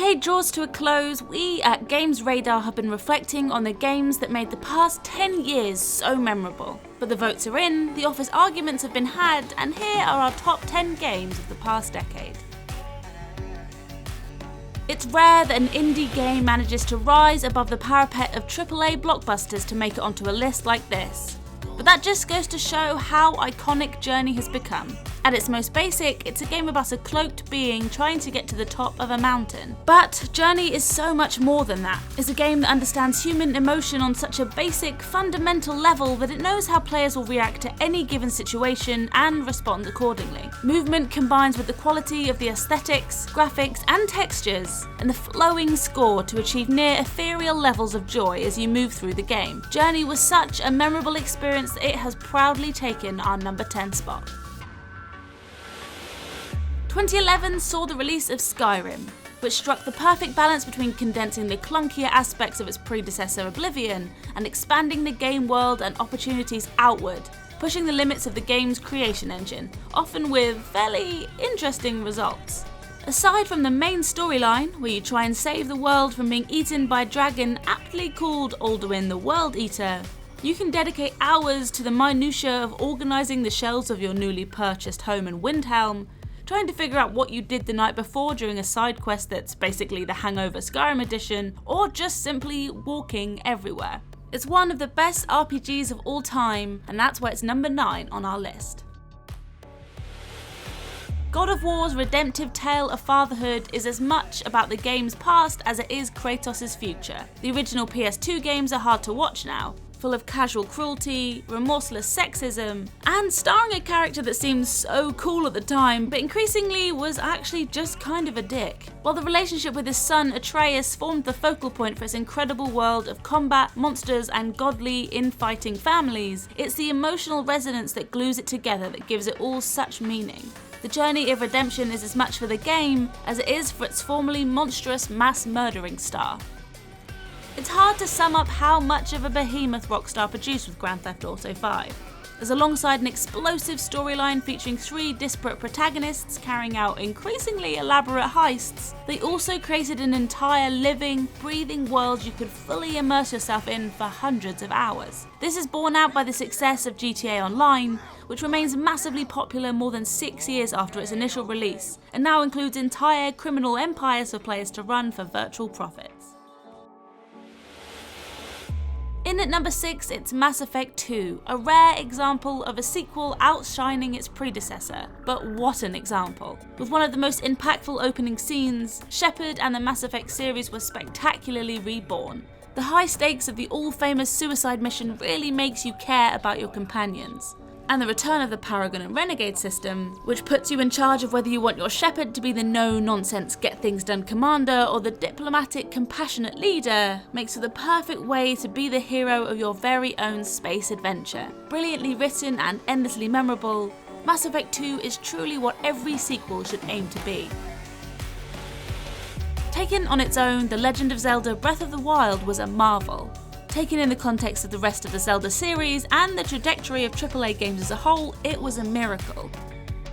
decade draws to a close, we at GamesRadar have been reflecting on the games that made the past 10 years so memorable. But the votes are in, the office arguments have been had, and here are our top 10 games of the past decade. It's rare that an indie game manages to rise above the parapet of AAA blockbusters to make it onto a list like this. But that just goes to show how iconic Journey has become. At its most basic, it's a game about a cloaked being trying to get to the top of a mountain. But Journey is so much more than that. It's a game that understands human emotion on such a basic, fundamental level that it knows how players will react to any given situation and respond accordingly. Movement combines with the quality of the aesthetics, graphics and textures, and the flowing score to achieve near ethereal levels of joy as you move through the game. Journey was such a memorable experience that it has proudly taken our number 10 spot. 2011 saw the release of Skyrim, which struck the perfect balance between condensing the clunkier aspects of its predecessor Oblivion and expanding the game world and opportunities outward, pushing the limits of the game's creation engine, often with fairly interesting results. Aside from the main storyline, where you try and save the world from being eaten by a dragon aptly called Alduin the World Eater, you can dedicate hours to the minutiae of organising the shelves of your newly purchased home in Windhelm, trying to figure out what you did the night before during a side quest that's basically the Hangover Skyrim edition, or just simply walking everywhere. It's one of the best RPGs of all time, and that's why it's number 9 on our list. God of War's redemptive tale of fatherhood is as much about the game's past as it is Kratos' future. The original PS2 games are hard to watch now, full of casual cruelty, remorseless sexism, and starring a character that seemed so cool at the time, but increasingly was actually just kind of a dick. While the relationship with his son Atreus formed the focal point for its incredible world of combat, monsters, and godly infighting families, it's the emotional resonance that glues it together that gives it all such meaning. The journey of redemption is as much for the game as it is for its formerly monstrous mass murdering star. It's hard to sum up how much of a behemoth Rockstar produced with Grand Theft Auto V. As alongside an explosive storyline featuring 3 disparate protagonists carrying out increasingly elaborate heists, they also created an entire living, breathing world you could fully immerse yourself in for hundreds of hours. This is borne out by the success of GTA Online, which remains massively popular more than 6 years after its initial release, and now includes entire criminal empires for players to run for virtual profits. In at number 6, it's Mass Effect 2, a rare example of a sequel outshining its predecessor. But what an example. With one of the most impactful opening scenes, Shepard and the Mass Effect series were spectacularly reborn. The high stakes of the all-famous suicide mission really makes you care about your companions. And the return of the Paragon and Renegade system, which puts you in charge of whether you want your Shepard to be the no-nonsense get-things-done commander or the diplomatic, compassionate leader, makes it the perfect way to be the hero of your very own space adventure. Brilliantly written and endlessly memorable, Mass Effect 2 is truly what every sequel should aim to be. Taken on its own, The Legend of Zelda Breath of the Wild was a marvel. Taken in the context of the rest of the Zelda series and the trajectory of AAA games as a whole, it was a miracle.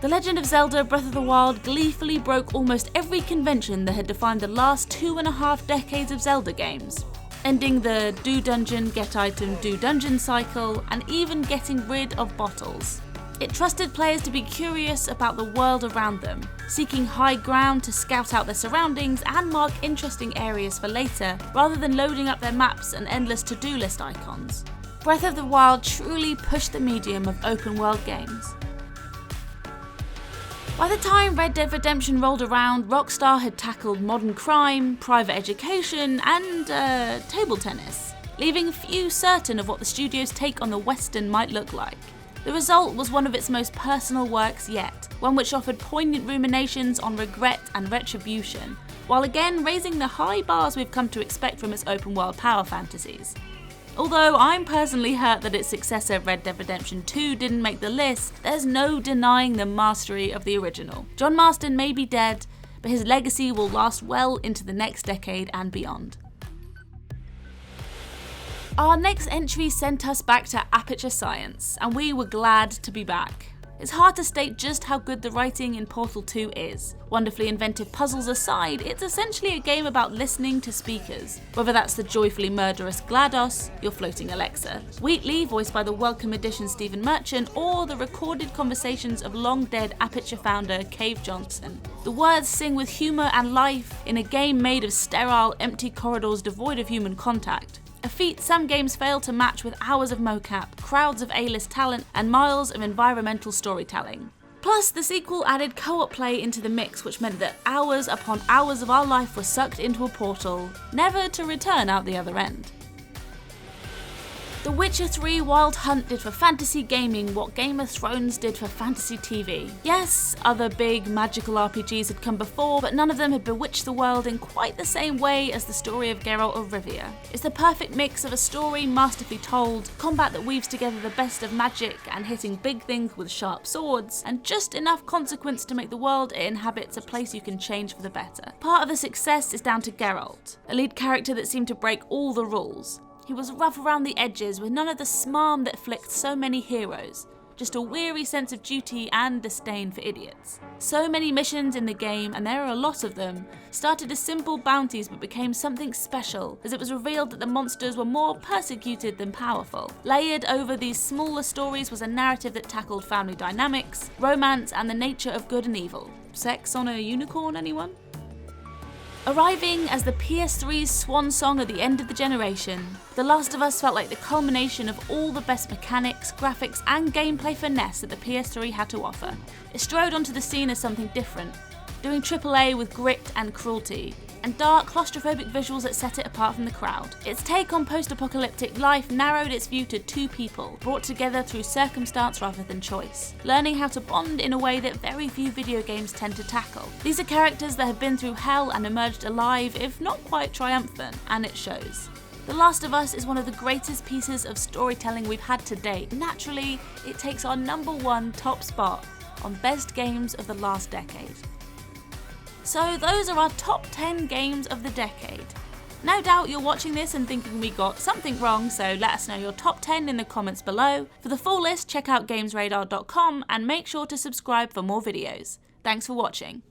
The Legend of Zelda Breath of the Wild gleefully broke almost every convention that had defined the last 2.5 decades of Zelda games, ending the do dungeon, get item, do dungeon cycle, and even getting rid of bottles. It trusted players to be curious about the world around them, seeking high ground to scout out their surroundings and mark interesting areas for later, rather than loading up their maps and endless to-do list icons. Breath of the Wild truly pushed the medium of open world games. By the time Red Dead Redemption rolled around, Rockstar had tackled modern crime, private education, and table tennis, leaving few certain of what the studio's take on the Western might look like. The result was one of its most personal works yet, one which offered poignant ruminations on regret and retribution, while again raising the high bars we've come to expect from its open world power fantasies. Although I'm personally hurt that its successor Red Dead Redemption 2 didn't make the list, there's no denying the mastery of the original. John Marston may be dead, but his legacy will last well into the next decade and beyond. Our next entry sent us back to Aperture Science, and we were glad to be back. It's hard to state just how good the writing in Portal 2 is. Wonderfully inventive puzzles aside, it's essentially a game about listening to speakers. Whether that's the joyfully murderous GLaDOS, your floating Alexa, Wheatley, voiced by the Welcome Edition Stephen Merchant, or the recorded conversations of long-dead Aperture founder Cave Johnson. The words sing with humour and life in a game made of sterile, empty corridors devoid of human contact. A feat some games fail to match with hours of mocap, crowds of A-list talent, and miles of environmental storytelling. Plus, the sequel added co-op play into the mix, which meant that hours upon hours of our life were sucked into a portal, never to return out the other end. The Witcher 3 Wild Hunt did for fantasy gaming what Game of Thrones did for fantasy TV. Yes, other big magical RPGs had come before, but none of them had bewitched the world in quite the same way as the story of Geralt of Rivia. It's the perfect mix of a story masterfully told, combat that weaves together the best of magic and hitting big things with sharp swords, and just enough consequence to make the world it inhabits a place you can change for the better. Part of the success is down to Geralt, a lead character that seemed to break all the rules. He was rough around the edges with none of the smarm that afflicts so many heroes, just a weary sense of duty and disdain for idiots. So many missions in the game, and there are a lot of them, started as simple bounties but became something special as it was revealed that the monsters were more persecuted than powerful. Layered over these smaller stories was a narrative that tackled family dynamics, romance, and the nature of good and evil. Sex on a unicorn, anyone? Arriving as the PS3's swan song at the end of the generation, The Last of Us felt like the culmination of all the best mechanics, graphics, and gameplay finesse that the PS3 had to offer. It strode onto the scene as something different, doing AAA with grit and cruelty, and dark, claustrophobic visuals that set it apart from the crowd. Its take on post-apocalyptic life narrowed its view to two people, brought together through circumstance rather than choice, learning how to bond in a way that very few video games tend to tackle. These are characters that have been through hell and emerged alive, if not quite triumphant, and it shows. The Last of Us is one of the greatest pieces of storytelling we've had to date. Naturally, it takes our #1 top spot on best games of the last decade. So those are our top 10 games of the decade. No doubt you're watching this and thinking we got something wrong, so let us know your top 10 in the comments below. For the full list, check out GamesRadar.com and make sure to subscribe for more videos. Thanks for watching.